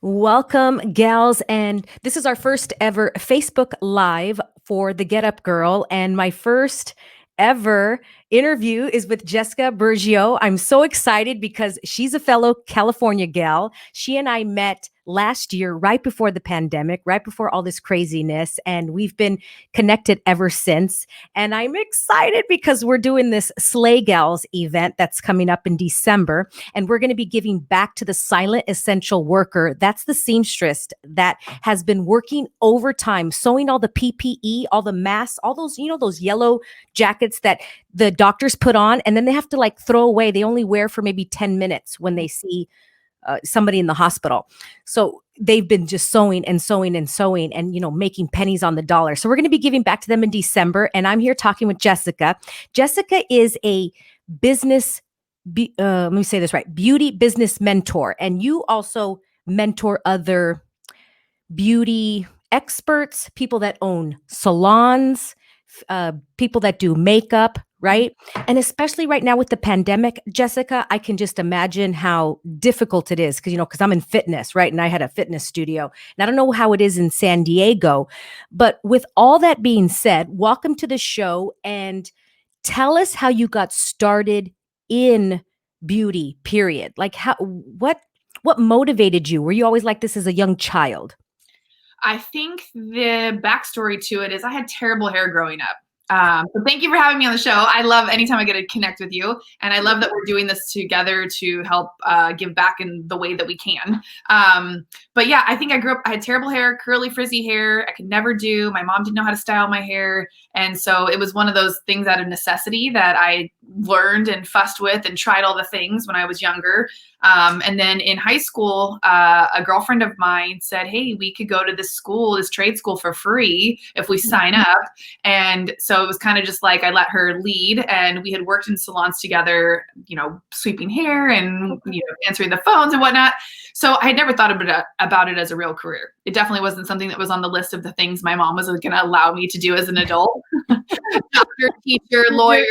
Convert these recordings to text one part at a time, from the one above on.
Welcome, gals. And this is our first ever Facebook Live for the Get Up Girl. And my first ever interview is with Jessica Burgio. I'm so excited because she's a fellow California gal. She and I met last year, right before the pandemic, right before all this craziness. And we've been connected ever since. And I'm excited because we're doing this Slay Gals event that's coming up in December. And we're going to be giving back to the silent essential worker. That's the seamstress that has been working overtime, sewing all the PPE, all the masks, all those, those yellow jackets that the doctors put on, and then they have to like throw away. They only wear for maybe 10 minutes when they see somebody in the hospital. So they've been just sewing and sewing and sewing and, making pennies on the dollar. So we're going to be giving back to them in December. And I'm here talking with Jessica. Jessica is a let me say this right, beauty business mentor. And you also mentor other beauty experts, people that own salons, people that do makeup, right? And especially right now with the pandemic, Jessica, I can just imagine how difficult it is because I'm in fitness, right? And I had a fitness studio. And I don't know how it is in San Diego, but with all that being said, welcome to the show and tell us how you got started in beauty, period. Like what motivated you? Were you always like this as a young child? I think the backstory to it is I had terrible hair growing up. So thank you for having me on the show. I love anytime I get to connect with you. And I love that we're doing this together to help give back in the way that we can. But yeah, I think I had terrible hair, curly, frizzy hair. I could never do. My mom didn't know how to style my hair. And so it was one of those things out of necessity that I learned and fussed with and tried all the things when I was younger. And then in high school, a girlfriend of mine said, hey, we could go to this trade school for free if we sign up. And so it was kind of just like I let her lead, and we had worked in salons together, sweeping hair and answering the phones and whatnot. So I had never thought about it as a real career. It definitely wasn't something that was on the list of the things my mom was going to allow me to do as an adult. Doctor, teacher, lawyer,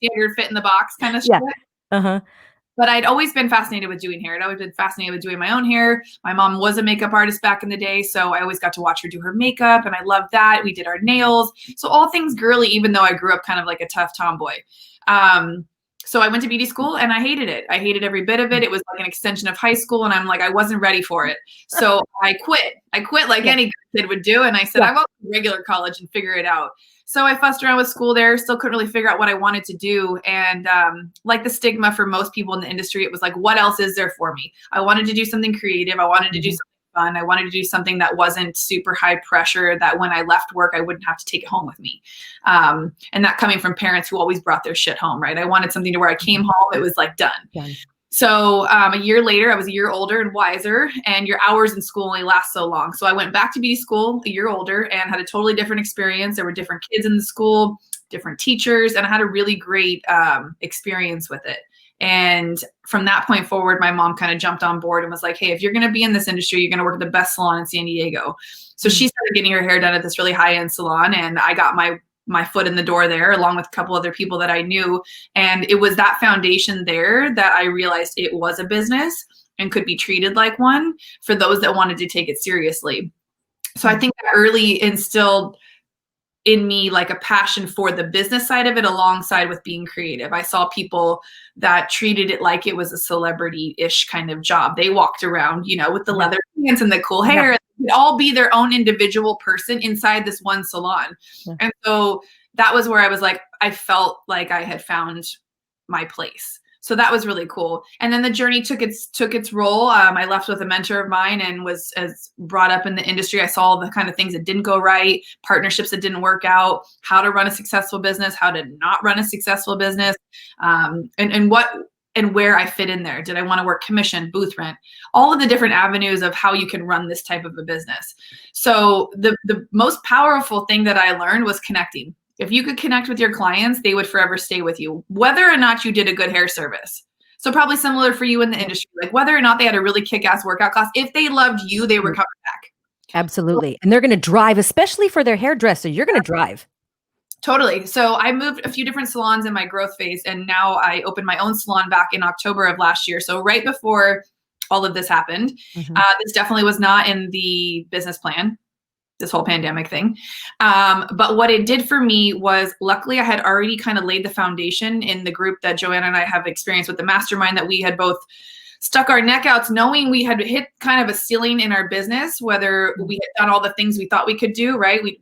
standard fit in the box kind of shit. Uh-huh. But I'd always been fascinated with doing hair. I'd always been fascinated with doing my own hair. My mom was a makeup artist back in the day, so I always got to watch her do her makeup, and I loved that. We did our nails. So all things girly, even though I grew up kind of like a tough tomboy. So I went to beauty school and I hated it. I hated every bit of it. It was like an extension of high school, and I'm like, I wasn't ready for it. So I quit. I quit like any kid would do. And I said, I'll go to regular college and figure it out. So I fussed around with school there, still couldn't really figure out what I wanted to do. And like the stigma for most people in the industry, it was like, what else is there for me? I wanted to do something creative. I wanted to do something fun. I wanted to do something that wasn't super high pressure, that when I left work, I wouldn't have to take it home with me. And that coming from parents who always brought their shit home, right? I wanted something to where I came home, it was like done. So a year later, I was a year older and wiser, and your hours in school only last so long. So I went back to beauty school a year older and had a totally different experience. There were different kids in the school, different teachers, and I had a really great experience with it. And from that point forward, my mom kind of jumped on board and was like, hey, if you're going to be in this industry, you're going to work at the best salon in San Diego. So she started getting her hair done at this really high-end salon, and I got my foot in the door there along with a couple other people that I knew. And it was that foundation there that I realized it was a business and could be treated like one for those that wanted to take it seriously. So I think that early instilled in me like a passion for the business side of it alongside with being creative. I saw people that treated it like it was a celebrity-ish kind of job. They walked around, with the leather pants and the cool hair. They'd all be their own individual person inside this one salon. And so that was where I was like, I felt like I had found my place. So that was really cool. And then the journey took its role. I left with a mentor of mine and was as brought up in the industry. I saw the kind of things that didn't go right, partnerships that didn't work out, how to run a successful business, how to not run a successful business, and what and where I fit in there. Did I want to work commission, booth rent, all of the different avenues of how you can run this type of a business. So the most powerful thing that I learned was connecting. If you could connect with your clients, they would forever stay with you, whether or not you did a good hair service. So probably similar for you in the industry, like whether or not they had a really kick-ass workout class, if they loved you, they were coming back. Absolutely. And they're going to drive, especially for their hairdresser. You're going to drive. Totally. So I moved a few different salons in my growth phase, and now I opened my own salon back in October of last year. So right before all of this happened. Mhm. This definitely was not in the business plan, this whole pandemic thing. But what it did for me was, luckily I had already kind of laid the foundation in the group that Joanna and I have experienced with the mastermind, that we had both stuck our neck outs knowing we had hit kind of a ceiling in our business, whether we had done all the things we thought we could do, right? We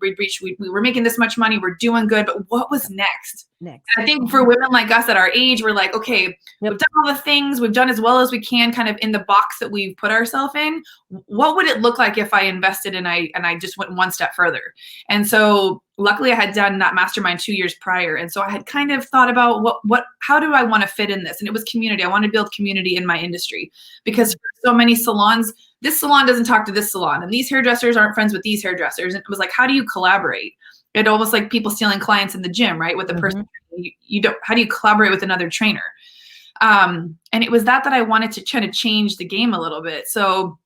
were making this much money, we're doing good, but what was next? Next. I think for women like us at our age, we're like, okay, we've done all the things, we've done as well as we can kind of in the box that we've put ourselves in. What would it look like if I invested and I just went one step further? And so luckily I had done that mastermind 2 years prior. And so I had kind of thought about how do I want to fit in this? And it was community. I wanted to build community in my industry, because for so many salons, this salon doesn't talk to this salon, and these hairdressers aren't friends with these hairdressers. And it was like, how do you collaborate? It almost like people stealing clients in the gym, right? With the person, you don't, how do you collaborate with another trainer? And it was that I wanted to try to change the game a little bit. So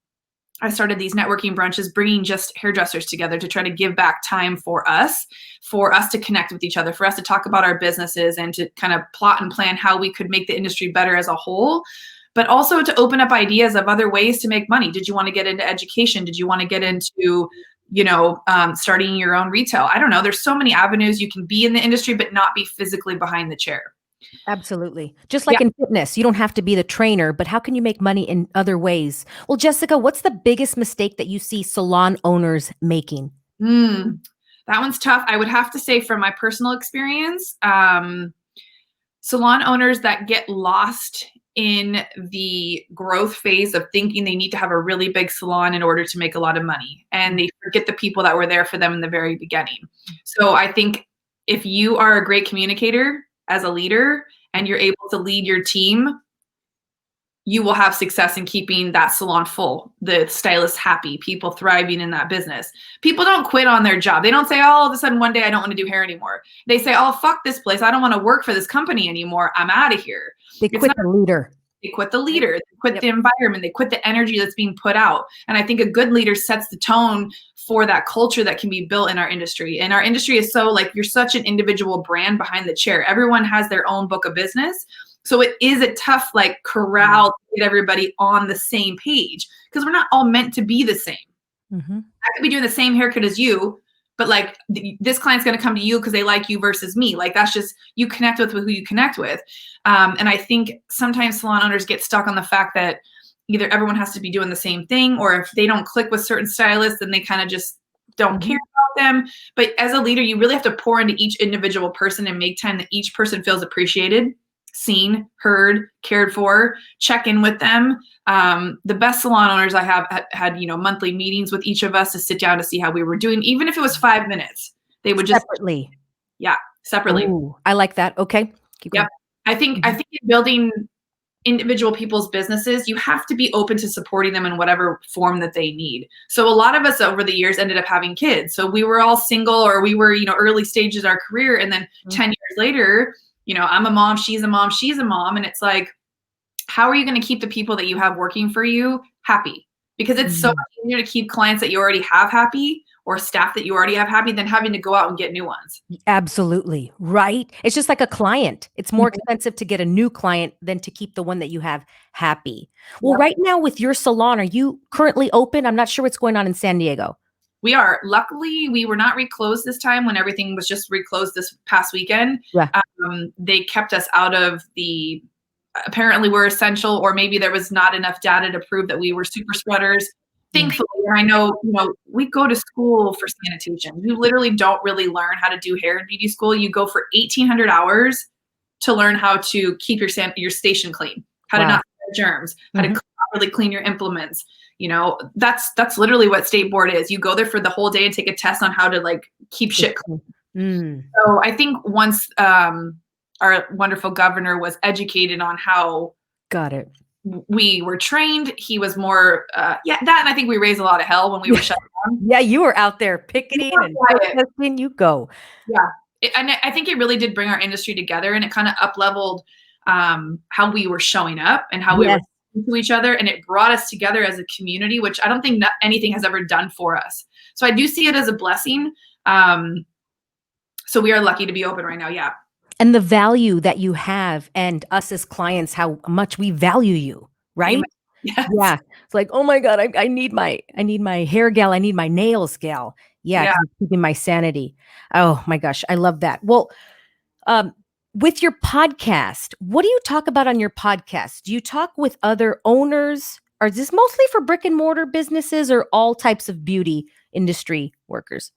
I started these networking brunches, bringing just hairdressers together to try to give back time for us to connect with each other, for us to talk about our businesses, and to kind of plot and plan how we could make the industry better as a whole, but also to open up ideas of other ways to make money. Did you want to get into education? Did you want to get into, starting your own retail? I don't know. There's so many avenues you can be in the industry, but not be physically behind the chair. Absolutely. Just like in fitness, you don't have to be the trainer, but how can you make money in other ways? Well, Jessica, what's the biggest mistake that you see salon owners making? That one's tough. I would have to say, from my personal experience, salon owners that get lost in the growth phase of thinking they need to have a really big salon in order to make a lot of money, and they forget the people that were there for them in the very beginning. So I think if you are a great communicator as a leader and you're able to lead your team, you will have success in keeping that salon full, the stylists happy, people thriving in that business. People don't quit on their job. They don't say, oh, all of a sudden one day I don't want to do hair anymore. They say, oh, fuck this place. I don't want to work for this company anymore. I'm out of here. They quit the leader. They quit the leader. They quit the environment. They quit the energy that's being put out. And I think a good leader sets the tone for that culture that can be built in our industry. And our industry is so, like, you're such an individual brand behind the chair. Everyone has their own book of business. So it is a tough, like, corral to get everybody on the same page, because we're not all meant to be the same. I could be doing the same haircut as you, but like this client's going to come to you because they like you versus me. Like, that's just, you connect with who you connect with. And I think sometimes salon owners get stuck on the fact that either everyone has to be doing the same thing, or if they don't click with certain stylists, then they kind of just don't care about them. But as a leader, you really have to pour into each individual person and make time that each person feels appreciated, seen, heard, cared for, check in with them. The best salon owners I have had, monthly meetings with each of us to sit down to see how we were doing. Even if it was 5 minutes, they would just separately. Separately. Ooh, I like that. Okay. Keep going. I think in building individual people's businesses, you have to be open to supporting them in whatever form that they need. So a lot of us over the years ended up having kids. So we were all single, or we were, early stages of our career. And then 10 years later, I'm a mom, she's a mom, she's a mom. And it's like, how are you going to keep the people that you have working for you happy? Because it's so much easier to keep clients that you already have happy, or staff that you already have happy, than having to go out and get new ones. Absolutely. Right. It's just like a client. It's more expensive to get a new client than to keep the one that you have happy. Well, right now with your salon, are you currently open? I'm not sure what's going on in San Diego. We are. Luckily, we were not reclosed this time when everything was just reclosed this past weekend. They kept us out of the, apparently we're essential, or maybe there was not enough data to prove that we were super spreaders. Thankfully, I know, we go to school for sanitation. You literally don't really learn how to do hair in beauty school. You go for 1,800 hours to learn how to keep your station clean, how to not spread germs, how to properly clean your implements. That's literally what state board is. You go there for the whole day and take a test on how to, like, keep shit clean. So I think once our wonderful governor was educated on how we were trained, he was more that, and I think we raised a lot of hell when we were shut down. Yeah, you were out there picketing and protesting. You go. And I think it really did bring our industry together, and it kind of up-leveled how we were showing up and how we were to each other, and it brought us together as a community, which I don't think anything has ever done for us. So I do see it as a blessing. So we are lucky to be open right now. And the value that you have, and us as clients, how much we value you, right? Yes. Yeah. It's like, oh my God, I need my hair gal. I need my nails gal. Yeah, Yeah. because it's keeping my sanity. Oh my gosh, I love that. Well, um, with your podcast, what do you talk about on your podcast? Do you talk with other owners? Or is this mostly for brick and mortar businesses or all types of beauty industry workers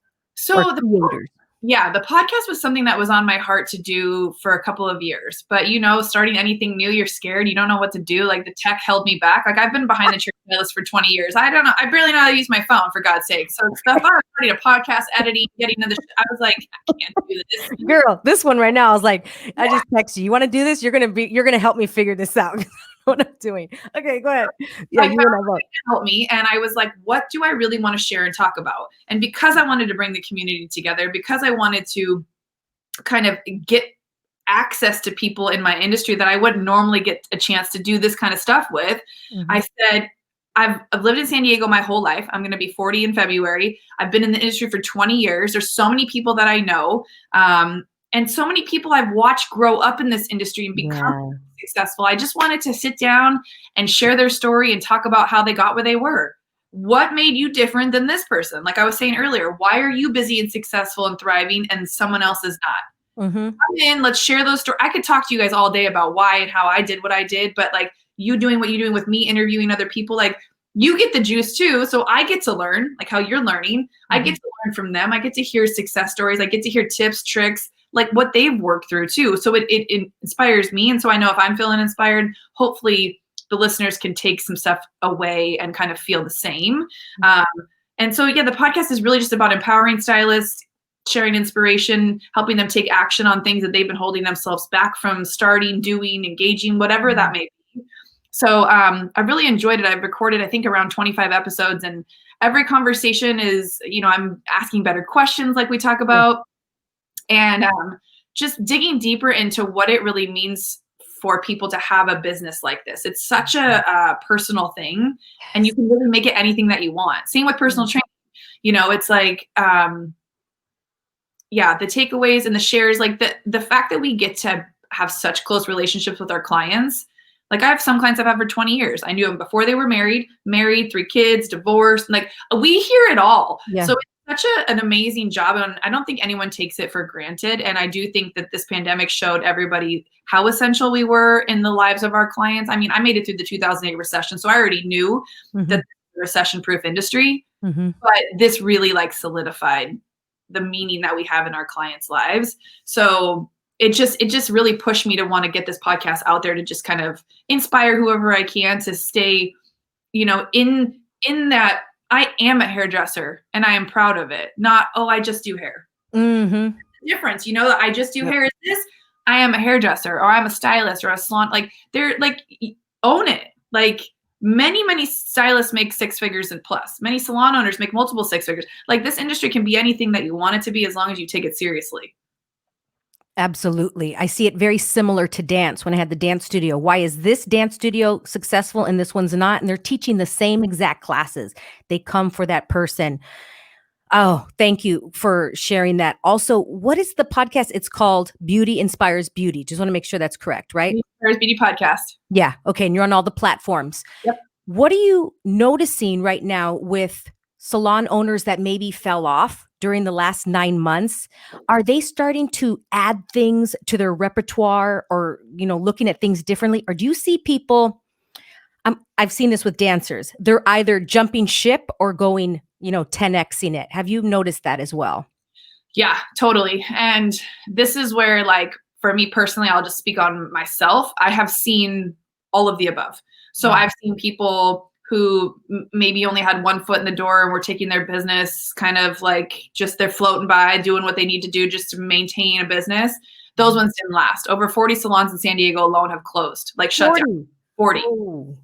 or So creators? the podcast was something that was on my heart to do for a couple of years. But starting anything new, you're scared. You don't know what to do. Like the tech held me back. Like I've been behind the chair stylist for 20 years. I don't know. I barely know how to use my phone, for God's sake. So stuff I was starting a podcast, editing, getting into I was like, I can't do this. Girl, this one right now, I was like, I Yeah. just text you. You want to do this? You're gonna help me figure this out. What I'm doing. Okay, go ahead. Yeah, I you found and I both. it help me, and I was like, what do I really want to share and talk about? And because I wanted to bring the community together, because I wanted to kind of get access to people in my industry that I wouldn't normally get a chance to do this kind of stuff with, Mhm. I said, I've lived in San Diego my whole life. I'm going to be 40 in February. I've been in the industry for 20 years. There's so many people that I know. And so many people I've watched grow up in this industry and become Yeah. successful. I just wanted to sit down and share their story and talk about how they got where they were. What made you different than this person? Like I was saying earlier, why are you busy and successful and thriving and someone else is not? Mhm. Come in, let's share those stories. I could talk to you guys all day about why and how I did what I did, but like you doing what you're doing with me, interviewing other people, like you get the juice too. So I get to learn like how you're learning. I get Mhm. to learn from them. I get to hear success stories. I get to hear tips, tricks, like what they've worked through too. So it inspires me. And so I know if I'm feeling inspired, hopefully the listeners can take some stuff away and kind of feel the same. Um, and so, the podcast is really just about empowering stylists, sharing inspiration, helping them take action on things that they've been holding themselves back from starting, doing, engaging, whatever that may be. So I really enjoyed it. I've recorded, I think, around 25 episodes, and every conversation is, I'm asking better questions like we talk Yeah. about, and just digging deeper into what it really means for people to have a business like this. It's such a personal thing, and you can really make it anything that you want. Same with personal training. It's like, the takeaways and the shares, like the fact that we get to have such close relationships with our clients. Like I have some clients I've had for 20 years. I knew them before they were married, 3 kids, divorced. Like we hear it all. Yeah. So it's such an amazing job. And I don't think anyone takes it for granted. And I do think that this pandemic showed everybody how essential we were in the lives of our clients. I mean, I made it through the 2008 recession. So I already knew that Mhm. this was a recession-proof industry, Mhm. but this really like solidified the meaning that we have in our clients' lives. So it just really pushed me to want to get this podcast out there to just kind of inspire whoever I can to stay, in that I am a hairdresser and I am proud of it. Not, oh, I just do hair. Mhm. Difference, that I just do Yep. hair is this. I am a hairdresser or I'm a stylist or a salon. Like they're like own it. Like many stylists make 6 figures and plus. Many salon owners make multiple 6 figures. Like this industry can be anything that you want it to be as long as you take it seriously. Absolutely. I see it very similar to dance when I had the dance studio. Why is this dance studio successful and this one's not? And they're teaching the same exact classes. They come for that person. Oh, thank you for sharing that. Also, what is the podcast? It's called Beauty Inspires Beauty. Just want to make sure that's correct, right? Paris Beauty Podcast. Yeah. Okay. And you're on all the platforms. Yep. What are you noticing right now with salon owners that maybe fell off during the last 9 months? Are they starting to add things to their repertoire or, looking at things differently? Or do you see people? I've seen this with dancers. They're either jumping ship or going, 10xing it. Have you noticed that as well? Yeah, totally. And this is where, like, for me personally, I'll just speak on myself. I have seen all of the above. So I've seen people who maybe only had one foot in the door and were taking their business kind of like just they're floating by doing what they need to do just to maintain a business. Those ones didn't last. Over 40 salons in San Diego alone have closed, like shut down. 40. Oh.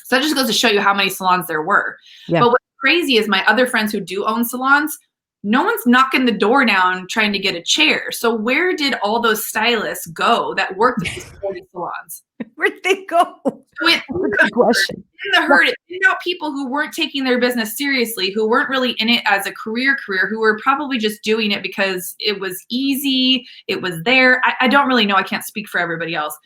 So that just goes to show you how many salons there were. Yeah. But what's crazy is my other friends who do own salons, no one's knocking the door down trying to get a chair. So where did all those stylists go that worked at these 40 salons? Where'd they go? So it Good question. in the herd, it ended out people who weren't taking their business seriously, who weren't really in it as a career, who were probably just doing it because it was easy, it was there. I don't really know. I can't speak for everybody else.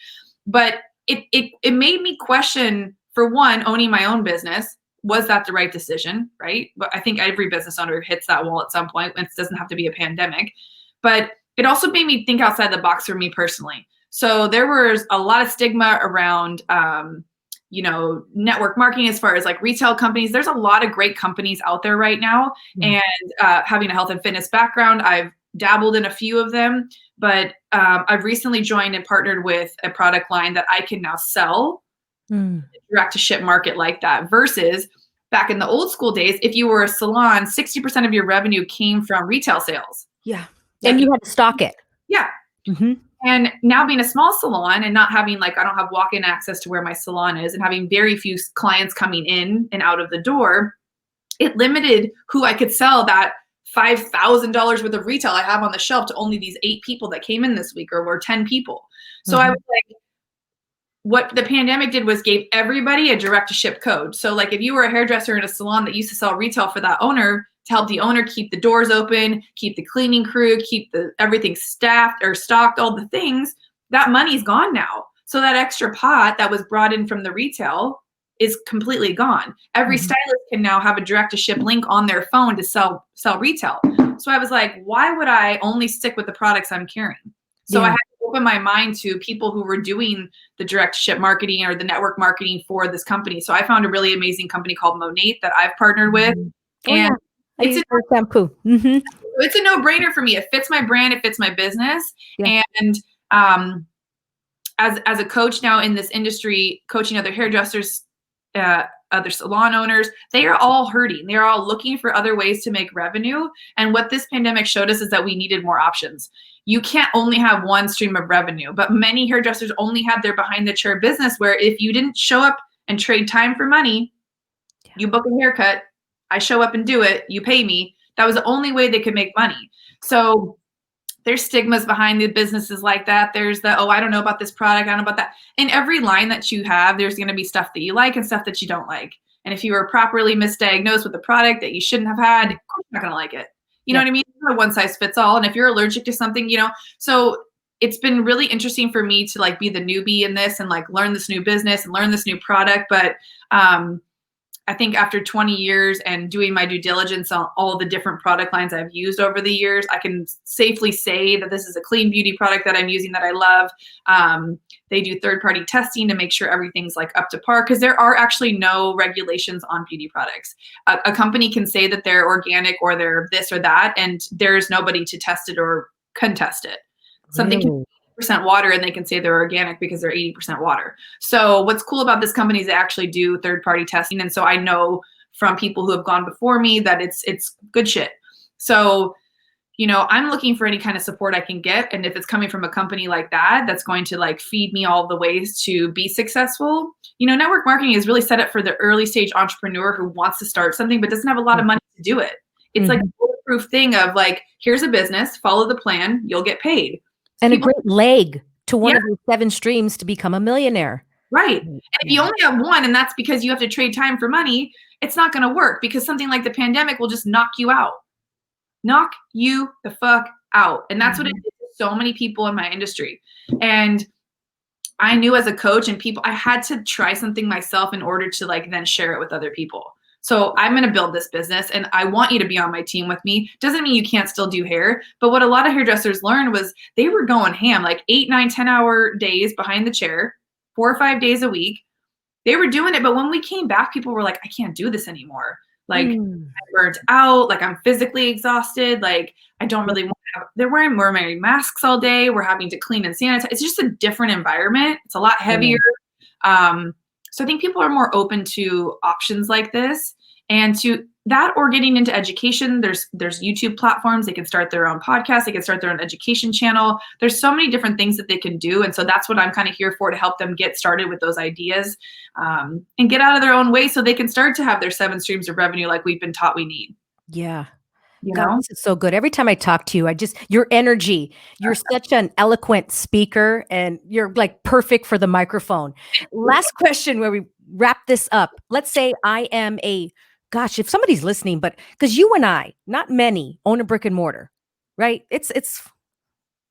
But it made me question for one, owning my own business, was that the right decision, right? But I think every business owner hits that wall at some point. It doesn't have to be a pandemic. But it also made me think outside the box for me personally. So there was a lot of stigma around, network marketing as far as like retail companies. There's a lot of great companies out there right now. Yeah. And having a health and fitness background, I've dabbled in a few of them. But I've recently joined and partnered with a product line that I can now sell direct to ship market like that, versus back in the old school days, if you were a salon, 60% of your revenue came from retail sales. Yeah. Like, And you had to stock it. yeah. Mm-hmm. And now being a small salon and not having I don't have walk-in access to where my salon is, and having very few clients coming in and out of the door, it limited who I could sell that $5,000 worth of retail I have on the shelf to only these 8 people that came in this week, or were 10 people. So I was like, what the pandemic did was gave everybody a direct to ship code. So like if you were a hairdresser in a salon that used to sell retail for that owner, to help the owner keep the doors open, keep the cleaning crew, keep everything staffed or stocked, all the things, that money's gone now. So that extra pot that was brought in from the retail is completely gone. Every stylist can now have a direct to ship link on their phone to sell retail. So I was like, why would I only stick with the products I'm carrying? So I had to open my mind to people who were doing the direct ship marketing or the network marketing for this company. So I found a really amazing company called Monate that I've partnered with. And it's a shampoo. it's a no-brainer for me. It fits my brand, it fits my business. Yeah. And as a coach now in this industry, coaching other hairdressers, other salon owners, they are all hurting. They're all looking for other ways to make revenue. And what this pandemic showed us is that we needed more options. You can't only have one stream of revenue, but many hairdressers only had their behind the chair business, where if you didn't show up and trade time for money, you book a haircut, I show up and do it, you pay me. That was the only way they could make money. So there's stigmas behind the businesses like that. There's I don't know about this product, I don't know about that. In every line that you have, there's going to be stuff that you like and stuff that you don't like. And if you were properly misdiagnosed with a product that you shouldn't have had, of course you're not going to like it. You know what I mean? It's not a one size fits all. And if you're allergic to something, so it's been really interesting for me to be the newbie in this and learn this new business and learn this new product. But I think after 20 years and doing my due diligence on all the different product lines I've used over the years, I can safely say that this is a clean beauty product that I'm using that I love. They do third-party testing to make sure everything's up to par, because there are actually no regulations on beauty products. A company can say that they're organic or they're this or that, and there's nobody to test it or contest it. Something can be 80% water and they can say they're organic because they're 80% water. So what's cool about this company is they actually do third-party testing. And so I know from people who have gone before me that it's good shit. So, I'm looking for any kind of support I can get. And if it's coming from a company like that, that's going to feed me all the ways to be successful. Network marketing is really set up for the early stage entrepreneur who wants to start something, but doesn't have a lot of money to do it. It's like a bulletproof thing of here's a business, follow the plan, you'll get paid. And a great leg to one of your 7 streams to become a millionaire. Right. And if you only have one, and that's because you have to trade time for money, it's not going to work, because something like the pandemic will just knock you out. Knock you the fuck out. And that's what it did to so many people in my industry. And I knew as a coach and people, I had to try something myself in order to then share it with other people. So I'm going to build this business and I want you to be on my team with me. Doesn't mean you can't still do hair. But what a lot of hairdressers learned was they were going ham, 8, 9, 10-hour days behind the chair, 4 or 5 days a week. They were doing it. But when we came back, people were like, I can't do this anymore. I'm burnt out. I'm physically exhausted. I don't really want to they're wearing masks all day. We're having to clean and sanitize. It's just a different environment. It's a lot heavier. So I think people are more open to options like this, and to that, or getting into education. There's YouTube platforms. They can start their own podcast. They can start their own education channel. There's so many different things that they can do. And so that's what I'm kind of here for, to help them get started with those ideas and get out of their own way so they can start to have their 7 streams of revenue like we've been taught we need. Yeah. God, this is so good. Every time I talk to you, your energy, you're such an eloquent speaker, and you're perfect for the microphone. Last question where we wrap this up. Let's say I am if somebody's listening, but because you and I, not many, own a brick and mortar, right? It's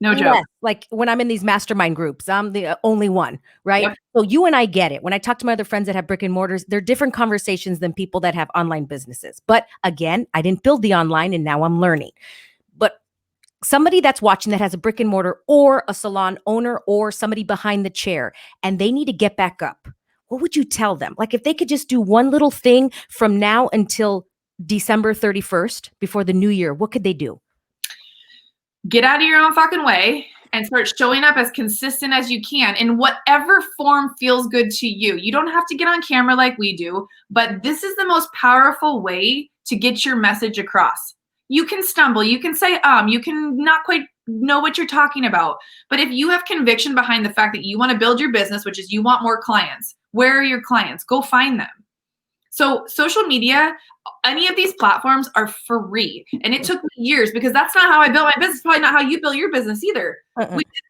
No joke. Less. Like when I'm in these mastermind groups, I'm the only one, right? Yep. So you and I get it. When I talk to my other friends that have brick and mortars, they're different conversations than people that have online businesses. But again, I didn't build the online and now I'm learning. But somebody that's watching that has a brick and mortar or a salon owner or somebody behind the chair and they need to get back up, what would you tell them? Like if they could just do one little thing from now until December 31st before the new year, what could they do? Get out of your own fucking way and start showing up as consistent as you can in whatever form feels good to you. You don't have to get on camera like we do, but this is the most powerful way to get your message across. You can stumble, you can say, you can not quite know what you're talking about. But if you have conviction behind the fact that you want to build your business, which is you want more clients, where are your clients? Go find them. So social media, any of these platforms are free. And it took me years because that's not how I built my business. Probably not how you built your business either.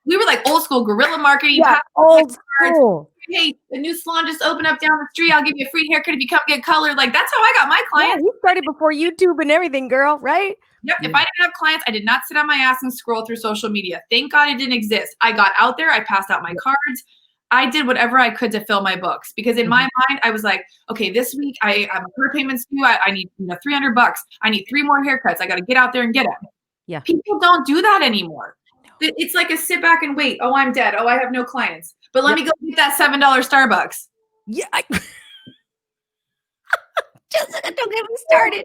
We were like old school guerrilla marketing. Yeah, old school. Hey, the new salon just opened up down the street. I'll give you a free haircut if you come get colored. Like that's how I got my clients. Yeah, you started before YouTube and everything, girl, right? Yep. If I didn't have clients, I did not sit on my ass and scroll through social media. Thank God it didn't exist. I got out there. I passed out my cards. I did whatever I could to fill my books because in my mind, I was like, okay, this week I have a car payments due. I need $300. I need 3 more haircuts. I got to get out there and get them. Yeah. People don't do that anymore. It's like a sit back and wait. Oh, I'm dead. Oh, I have no clients. But let me go get that $7 Starbucks. Yeah. Jessica, don't get me started.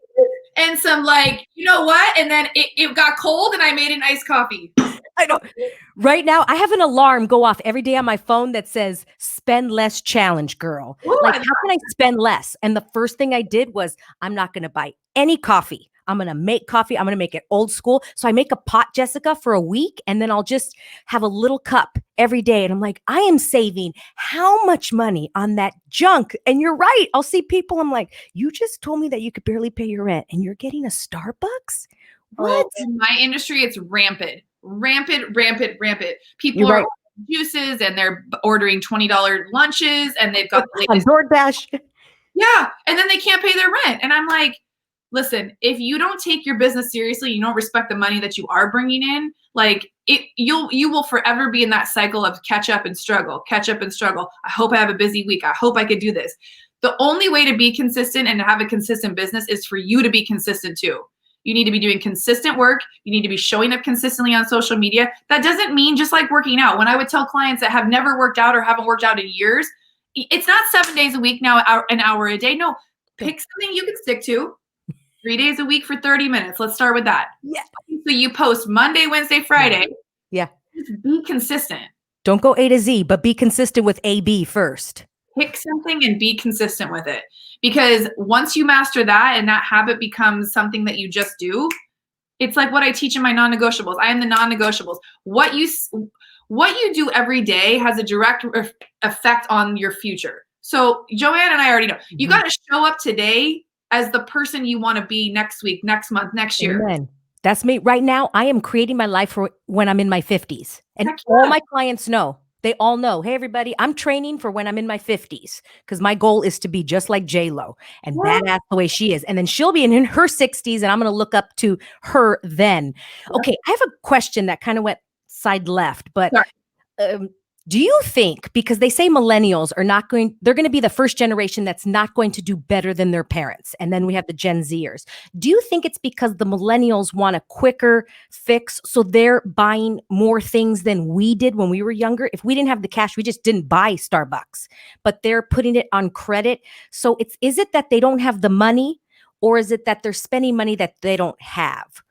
And some like, you know what? And then it got cold and I made an iced coffee. I know. Right now, I have an alarm go off every day on my phone that says spend less challenge, girl. Ooh, like, how can I spend less? And the first thing I did was I'm not going to buy any coffee. I'm going to make coffee. I'm going to make it old school. So I make a pot, Jessica, for a week, and then I'll just have a little cup every day. And I'm like, I am saving how much money on that junk? And you're right. I'll see people. I'm like, you just told me that you could barely pay your rent and you're getting a Starbucks? What? In my industry, it's rampant. People are ordering juices and they're ordering $20 lunches and they've got on DoorDash. Yeah. And then they can't pay their rent. And I'm like, listen, if you don't take your business seriously, you don't respect the money that you are bringing in, like you will forever be in that cycle of catch up and struggle. I hope I have a busy week. I hope I could do this. The only way to be consistent and to have a consistent business is for you to be consistent too. You need to be doing consistent work. You need to be showing up consistently on social media. That doesn't mean just like working out. When I would tell clients that have never worked out or haven't worked out in years, it's not 7 days a week now, an hour a day. No, pick something you can stick to. 3 days a week for 30 minutes. Let's start with that. Yeah. So you post Monday, Wednesday, Friday. Yeah. Just be consistent. Don't go A to Z, but be consistent with AB first. Pick something and be consistent with it. Because once you master that and that habit becomes something that you just do, it's like what I teach in my non-negotiables. I am the non-negotiables. What you do every day has a direct effect on your future. So Joanne and I already know. You got to show up today as the person you want to be next week, next month, next year. Amen. That's me. Right now, I am creating my life for when I'm in my 50s. And all my clients know. They all know, hey, everybody, I'm training for when I'm in my 50s because my goal is to be just like J-Lo and badass the way she is. And then she'll be in her 60s and I'm going to look up to her then. Okay, I have a question that kind of went side left, but do you think, because they say millennials are they're going to be the first generation that's not going to do better than their parents. And then we have the Gen Zers. Do you think it's because the millennials want a quicker fix, so they're buying more things than we did when we were younger? If we didn't have the cash, we just didn't buy Starbucks, but they're putting it on credit. So is it that they don't have the money, or is it that they're spending money that they don't have?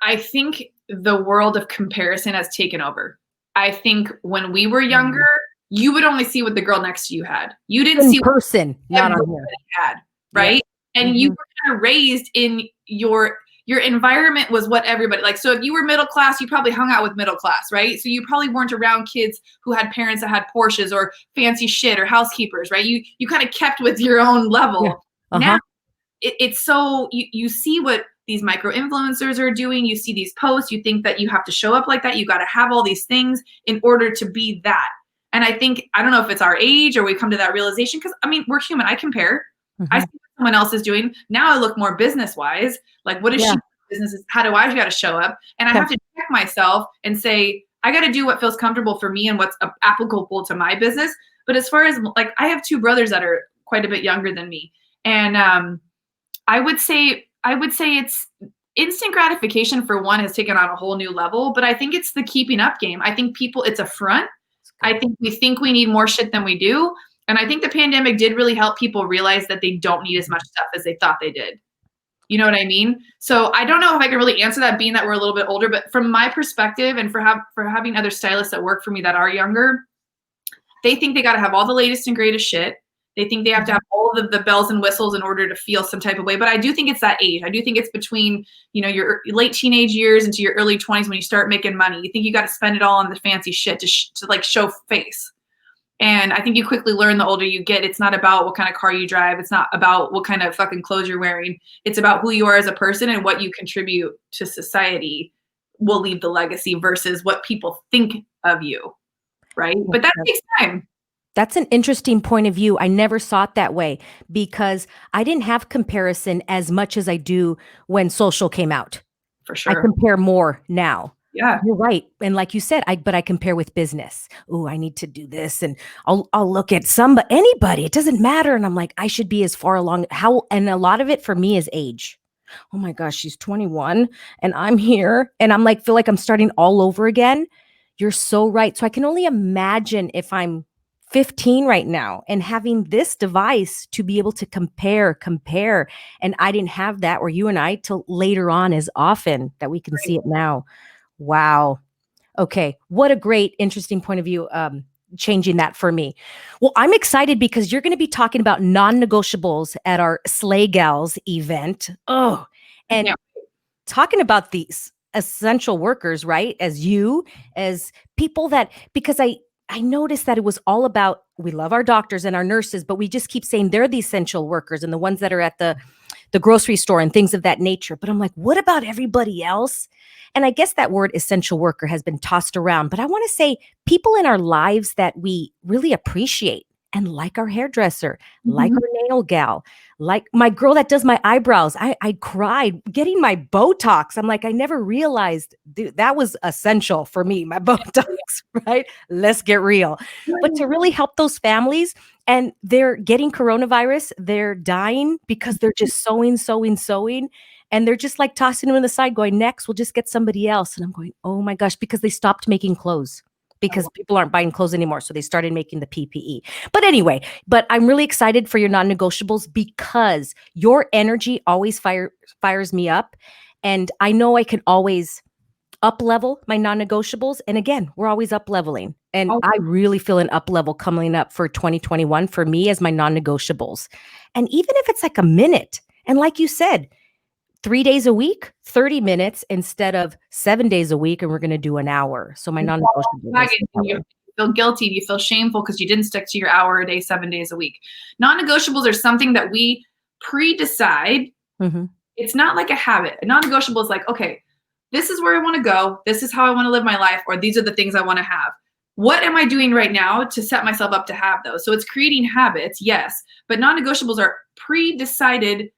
I think the world of comparison has taken over. I think when we were younger, you would only see what the girl next to you had. You didn't see person, not on here. Had, right? Yeah. And you were kind of raised in your environment was what everybody like. So if you were middle class, you probably hung out with middle class, right? So you probably weren't around kids who had parents that had Porsches or fancy shit or housekeepers, right? You kind of kept with your own level. Yeah. Now it's so you see what these micro influencers are doing. You see these posts, you think that you have to show up like that. You got to have all these things in order to be that. And I think, I don't know if it's our age or we come to that realization, because I mean, we're human. I compare. I see what someone else is doing. Now I look more business wise. Like, what is she business is how do I got to show up? And I Okay. have to check myself and say, I got to do what feels comfortable for me and what's applicable to my business. But as far as like, I have two brothers that are quite a bit younger than me. And I would say it's instant gratification for one has taken on a whole new level, but I think it's the keeping up game. I think it's a front. I think we need more shit than we do. And I think the pandemic did really help people realize that they don't need as much stuff as they thought they did. You know what I mean? So I don't know if I can really answer that being that we're a little bit older, but from my perspective and for having other stylists that work for me that are younger, they think they got to have all the latest and greatest shit. They think they have to have all the bells and whistles in order to feel some type of way. But I do think it's that age. I do think it's between, your late teenage years into your early 20s when you start making money. You think you got to spend it all on the fancy shit to like show face. And I think you quickly learn the older you get, it's not about what kind of car you drive. It's not about what kind of fucking clothes you're wearing. It's about who you are as a person and what you contribute to society will leave the legacy versus what people think of you. Right? But that takes time. That's an interesting point of view. I never saw it that way because I didn't have comparison as much as I do when social came out. For I sure. compare more now. Yeah. You're right. And like you said, but I compare with business. Oh, I need to do this. And I'll look at anybody. It doesn't matter. And I'm like, I should be as far along. And a lot of it for me is age. Oh my gosh, she's 21 and I'm here. And I'm like, feel like I'm starting all over again. You're so right. So I can only imagine if I'm 15 right now and having this device to be able to compare. And I didn't have that, or you and I, till later on as often that we can see it now. Wow. Okay. What a great, interesting point of view. Changing that for me. Well, I'm excited because you're going to be talking about non-negotiables at our Slay Gals event. Oh, and talking about these essential workers, right? As people because I noticed that it was all about, we love our doctors and our nurses, but we just keep saying they're the essential workers and the ones that are at the grocery store and things of that nature. But I'm like, what about everybody else? And I guess that word essential worker has been tossed around, but I want to say people in our lives that we really appreciate, and like our hairdresser, like our nail gal, like my girl that does my eyebrows. I cried getting my Botox. I'm like, I never realized that was essential for me, my Botox, right? Let's get real. But to really help those families, and they're getting coronavirus, they're dying because they're just sewing. And they're just like tossing them in the side going, next, we'll just get somebody else. And I'm going, oh my gosh, because they stopped making clothes. Because people aren't buying clothes anymore. So they started making the PPE. But anyway, I'm really excited for your non-negotiables because your energy always fires me up. And I know I can always up level my non-negotiables. And again, we're always up leveling. And I really feel an up level coming up for 2021 for me as my non-negotiables. And even if it's like a minute, and like you said, 3 days a week, 30 minutes instead of 7 days a week, and we're going to do an hour. So my non-negotiable. Do you feel guilty? Do you feel shameful because you didn't stick to your hour a day, 7 days a week? Non-negotiables are something that we pre-decide. It's not like a habit. A non-negotiable is like, okay, this is where I want to go. This is how I want to live my life, or these are the things I want to have. What am I doing right now to set myself up to have those? So it's creating habits, yes, but non-negotiables are pre-decided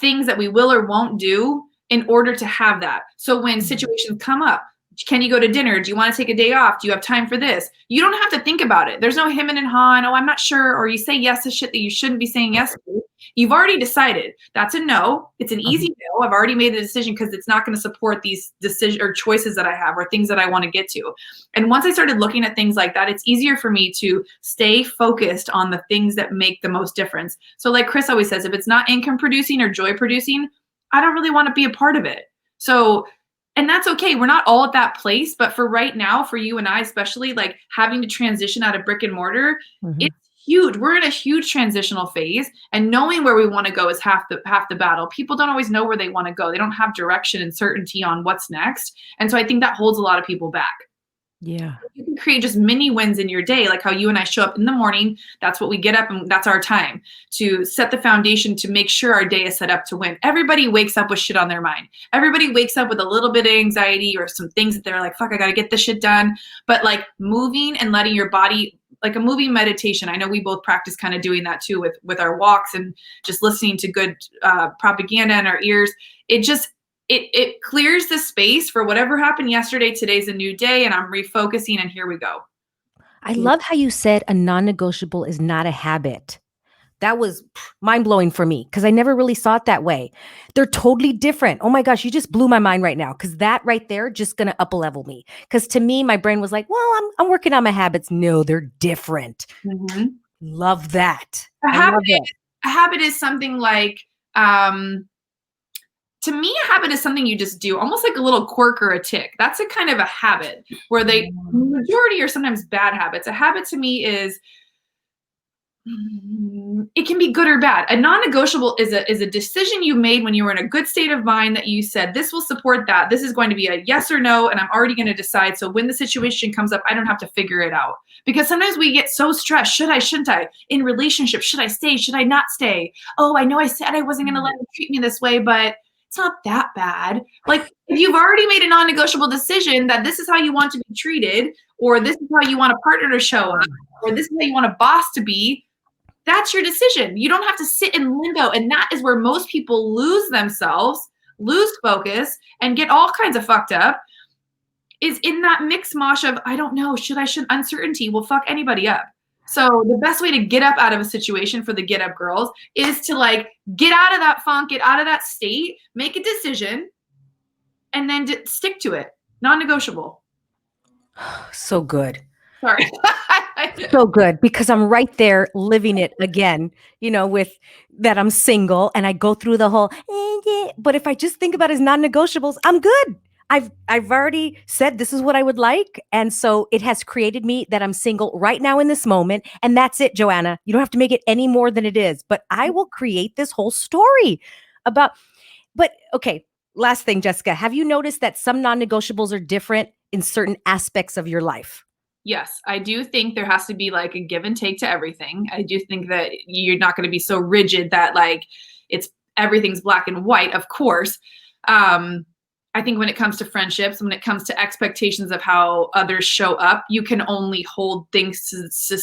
things that we will or won't do in order to have that. So when situations come up, can you go to dinner? Do you want to take a day off? Do you have time for this? You don't have to think about it. There's no hemming and hawing. Oh, I'm not sure. Or you say yes to shit that you shouldn't be saying yes to. You've already decided. That's a no. It's an easy no. I've already made the decision because it's not going to support these decisions or choices that I have or things that I want to get to. And once I started looking at things like that, it's easier for me to stay focused on the things that make the most difference. So like Chris always says, if it's not income producing or joy producing, I don't really want to be a part of it. So, and that's okay. We're not all at that place, but for right now, for you and I, especially like having to transition out of brick and mortar, it's huge. We're in a huge transitional phase, and knowing where we want to go is half the battle. People don't always know where they want to go. They don't have direction and certainty on what's next. And so I think that holds a lot of people back. Yeah. You can create just mini wins in your day, like how you and I show up in the morning. That's what we get up, and that's our time to set the foundation to make sure our day is set up to win. Everybody wakes up with shit on their mind. Everybody wakes up with a little bit of anxiety or some things that they're like, fuck, I got to get this shit done. But like moving and letting your body, like a moving meditation. I know we both practice kind of doing that too with our walks and just listening to good propaganda in our ears. it clears the space for whatever happened yesterday. Today's a new day, and I'm refocusing, and here we go. I love how you said a non-negotiable is not a habit. That was mind blowing for me because I never really saw it that way. They're totally different. Oh my gosh, you just blew my mind right now because that right there just gonna up level me. Because to me, my brain was like, "Well, I'm working on my habits." No, they're different. Mhm. Love that. A I habit love it. a habit is something like, um, to me, a habit is something you just do, almost like a little quirk or a tick. That's a kind of a habit where they Mm. majority are sometimes bad habits. A habit to me is it can be good or bad. A non-negotiable is a decision you made when you were in a good state of mind that you said, this will support that. This is going to be a yes or no, and I'm already going to decide. So when the situation comes up, I don't have to figure it out. Because sometimes we get so stressed. Should I, shouldn't I? In relationships, should I stay? Should I not stay? Oh, I know I said I wasn't going to let him treat me this way, but it's not that bad. Like if you've already made a non-negotiable decision that this is how you want to be treated, or this is how you want a partner to show up, or this is how you want a boss to be, that's your decision. You don't have to sit in limbo. And that is where most people lose themselves, lose focus, and get all kinds of fucked up, is in that mix mosh of, I don't know, should, uncertainty will fuck anybody up. So the best way to get up out of a situation for the get up girls is to like get out of that funk, get out of that state, make a decision, and then stick to it. Non-negotiable. So good. Sorry. So good because I'm right there living it again, with that I'm single and I go through the whole, yeah. But if I just think about it as non-negotiables, I'm good. I've already said this is what I would like. And so it has created me that I'm single right now in this moment. And that's it, Joanna. You don't have to make it any more than it is. But I will create this whole story about, but okay, last thing, Jessica. Have you noticed that some non-negotiables are different in certain aspects of your life? Yes, I do think there has to be like a give and take to everything. I do think that you're not going to be so rigid that like it's everything's black and white, of course. Um, I think when it comes to friendships, when it comes to expectations of how others show up, you can only hold things to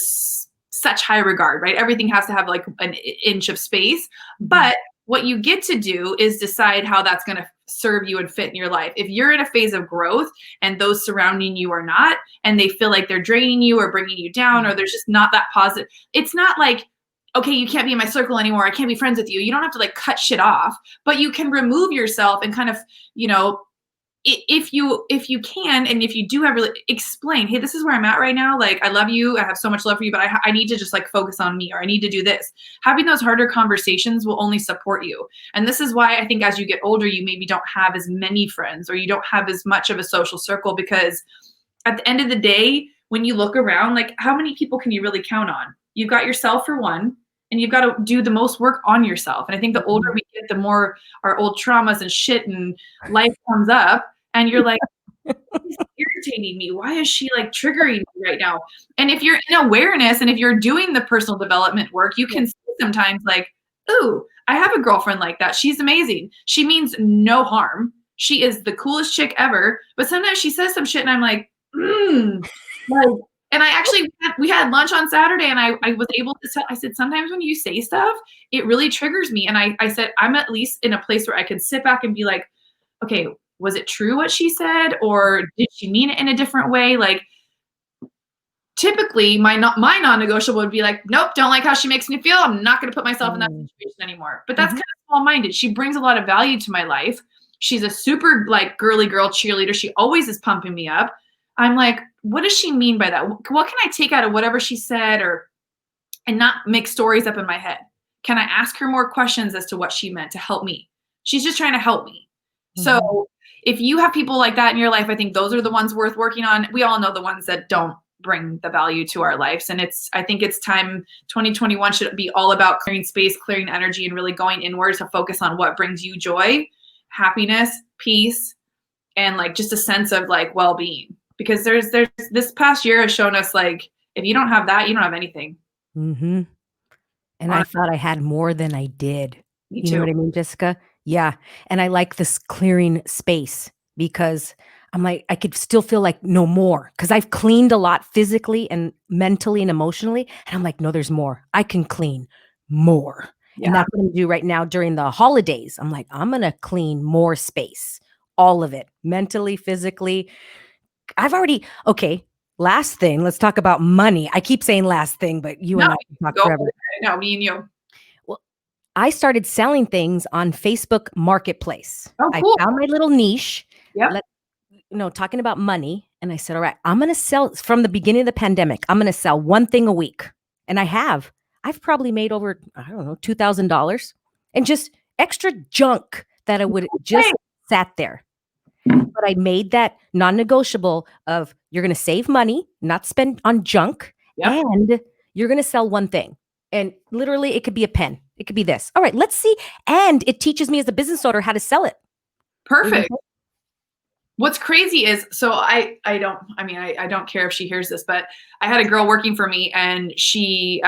such high regard, right? Everything has to have like an inch of space. But what you get to do is decide how that's going to serve you and fit in your life. If you're in a phase of growth and those surrounding you are not, and they feel like they're draining you or bringing you down, or there's just not that positive, it's not like, okay, you can't be in my circle anymore. I can't be friends with you. You don't have to like cut shit off, but you can remove yourself and kind of, you know, if you can, and if you do have really explain, hey, this is where I'm at right now. Like, I love you. I have so much love for you, but I need to just like focus on me, or I need to do this. Having those harder conversations will only support you. And this is why I think as you get older, you maybe don't have as many friends, or you don't have as much of a social circle, because at the end of the day, when you look around, like how many people can you really count on? You've got yourself for one, and you've got to do the most work on yourself. And I think the older we get, the more our old traumas and shit and life comes up, and you're like, "This is irritating me. Why is she like triggering me right now?" And if you're in awareness and if you're doing the personal development work, you can see sometimes like, "Ooh, I have a girlfriend like that. She's amazing. She means no harm. She is the coolest chick ever." But sometimes she says some shit, and I'm like, like, and I actually we had lunch on Saturday, and I was able to tell. I said, sometimes when you say stuff, it really triggers me. And I said, I'm at least in a place where I can sit back and be like, okay, was it true what she said, or did she mean it in a different way? Like, typically my non-negotiable would be like, nope, don't like how she makes me feel. I'm not going to put myself in that situation anymore. But that's kind of small-minded. She brings a lot of value to my life. She's a super like girly girl cheerleader. She always is pumping me up. I'm like, what does she mean by that? What can I take out of whatever she said, or and not make stories up in my head? Can I ask her more questions as to what she meant to help me? She's just trying to help me. So if you have people like that in your life, I think those are the ones worth working on. We all know the ones that don't bring the value to our lives. And I think it's time. 2021 should be all about clearing space, clearing energy, and really going inward to focus on what brings you joy, happiness, peace, and like just a sense of like well-being. Because there's this past year has shown us like, if you don't have that, you don't have anything. And I thought I had more than I did. Me You know what too. I mean, Jessica? Yeah. And I like this clearing space because I'm like, I could still feel like no more, because I've cleaned a lot physically and mentally and emotionally. And I'm like, no, there's more. I can clean more. And Yeah. that's what I'm gonna do right now during the holidays. I'm like, I'm going to clean more space. all of it, mentally, physically. Okay, last thing, let's talk about money. I keep saying last thing, but you No, and I can talk go forever. for it. No, me and you. Well, I started selling things on Facebook Marketplace. Oh, I cool. found my little niche. Yep. Let talking about money, and I said, "All right, I'm going to sell from the beginning of the pandemic. I'm going to sell one thing a week." And I have. I've probably made over, I don't know, $2,000 and just extra junk that I would just Hey. sat there. But I made that non-negotiable of you're going to save money, not spend on junk, Yep. and you're going to sell one thing. And literally, it could be a pen. It could be this. All right, let's see. And it teaches me as a business owner how to sell it. Perfect. What's crazy is, so I don't, I mean, I don't care if she hears this, but I had a girl working for me, and she's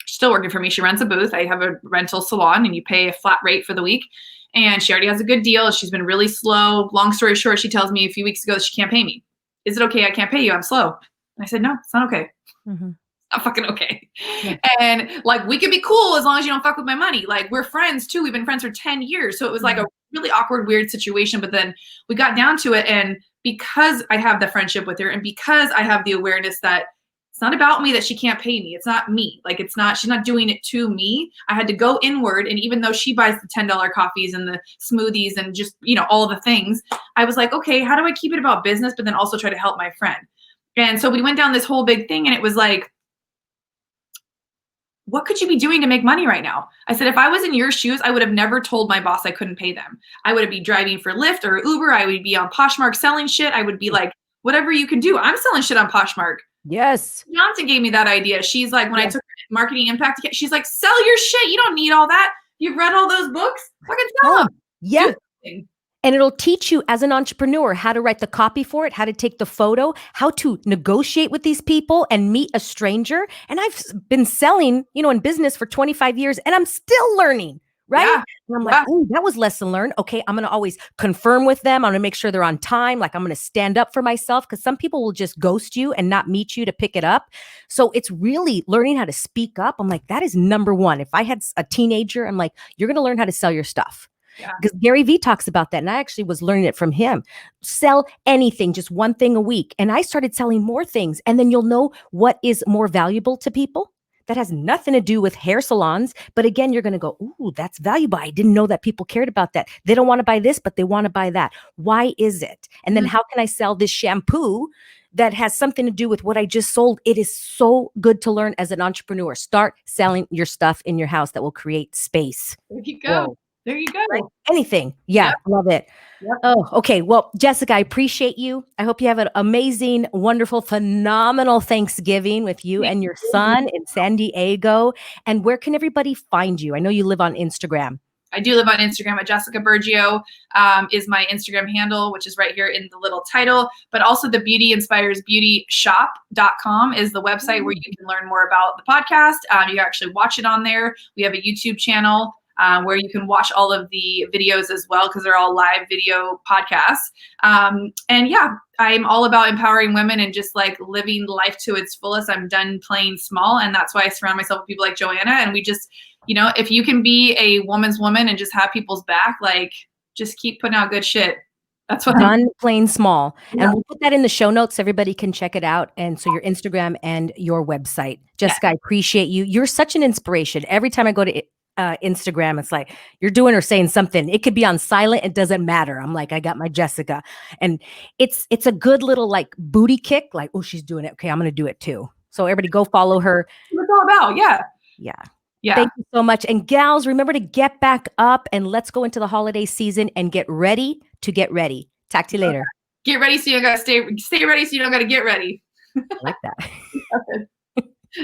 still working for me. She runs a booth. I have a rental salon, and you pay a flat rate for the week. And she already has a good deal. She's been really slow. Long story short, she tells me a few weeks ago that she can't pay me. Is it okay? I can't pay you. I'm slow. And I said, no, it's not okay. Mhm. Not fucking okay. Yeah. And like, we could be cool as long as you don't fuck with my money. Like, we're friends too. We've been friends for 10 years. So it was like a really awkward, weird situation. But then we got down to it. And because I have the friendship with her, and because I have the awareness that it's not about me that she can't pay me. It's not me. Like, it's not, she's not doing it to me. I had to go inward. And even though she buys the $10 coffees and the smoothies and just, all the things, I was like, okay, how do I keep it about business, but then also try to help my friend? And so we went down this whole big thing, and it was like, what could you be doing to make money right now? I said, if I was in your shoes, I would have never told my boss I couldn't pay them. I would be driving for Lyft or Uber. I would be on Poshmark selling shit. I would be like, whatever you can do. I'm selling shit on Poshmark. Yes. Johnson gave me that idea. She's like, when I took marketing impact, she's like, sell your shit. You don't need all that. You've read all those books. Fucking sell them. Yeah. And it'll teach you as an entrepreneur how to write the copy for it, how to take the photo, how to negotiate with these people and meet a stranger. And I've been selling, in business for 25 years, and I'm still learning, right? Yeah. And I'm like, ooh, that was lesson learned. Okay, I'm going to always confirm with them. I'm going to make sure they're on time. Like, I'm going to stand up for myself, because some people will just ghost you and not meet you to pick it up. So it's really learning how to speak up. I'm like, that is number one. If I had a teenager, I'm like, you're going to learn how to sell your stuff. Because Gary Vee talks about that. And I actually was learning it from him. Sell anything, just one thing a week. And I started selling more things. And then you'll know what is more valuable to people. That has nothing to do with hair salons. But again, you're going to go, ooh, that's valuable. I didn't know that people cared about that. They don't want to buy this, but they want to buy that. Why is it? And then how can I sell this shampoo that has something to do with what I just sold? It is so good to learn as an entrepreneur. Start selling your stuff in your house that will create space. There you go. Whoa. There you go. Right? Anything. Yeah. Love it. Oh, okay. Well, Jessica, I appreciate you. I hope you have an amazing, wonderful, phenomenal Thanksgiving with you and your son in San Diego. And where can everybody find you? I know you live on Instagram. I do live on Instagram at Jessica Burgio is my Instagram handle, which is right here in the little title. But also the Beauty Inspires Beauty Shop.com is the website where you can learn more about the podcast. You can actually watch it on there. We have a YouTube channel where you can watch all of the videos as well, because they're all live video podcasts. And yeah, I'm all about empowering women and just like living life to its fullest. I'm done playing small. And that's why I surround myself with people like Joanna. And we just, if you can be a woman's woman and just have people's back, like just keep putting out good shit. That's what Done plain small. Yeah. And we'll put that in the show notes so everybody can check it out. And so your Instagram and your website. Jessica, I appreciate you. You're such an inspiration. Every time I go to Instagram, it's like you're doing or saying something. It could be on silent. It doesn't matter. I'm like, I got my Jessica. And it's a good little like booty kick. Like, oh, she's doing it. Okay, I'm going to do it too. So everybody go follow her. What's all about. Yeah. Yeah. Yeah. Thank you so much. And gals, remember to get back up and let's go into the holiday season and get ready to get ready. Talk to you later. Get ready so you don't got to stay ready so you don't got to get ready. I like that. Bye.